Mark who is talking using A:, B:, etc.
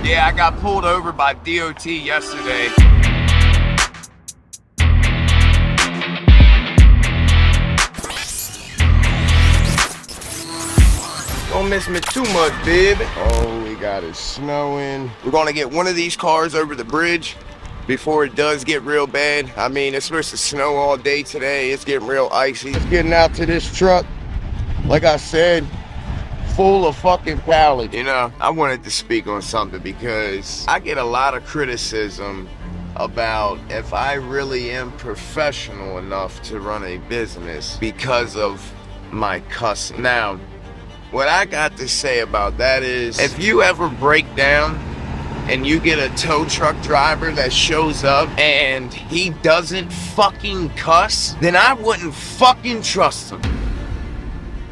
A: Yeah, I got pulled over by DOT yesterday. Don't miss me too much, baby.
B: Holy God, it's snowing.
A: We're gonna get one of these cars over the bridge before it does get real bad. I mean, it's supposed to snow all day today. It's getting real icy.
B: Just getting out to this truck, like I said, full of fucking pallets.
A: You know, I wanted to speak on something because I get a lot of criticism about if I really am professional enough to run a business because of my cussing. Now, what I got to say about that is, if you ever break down and you get a tow truck driver that shows up and he doesn't fucking cuss, then I wouldn't fucking trust him.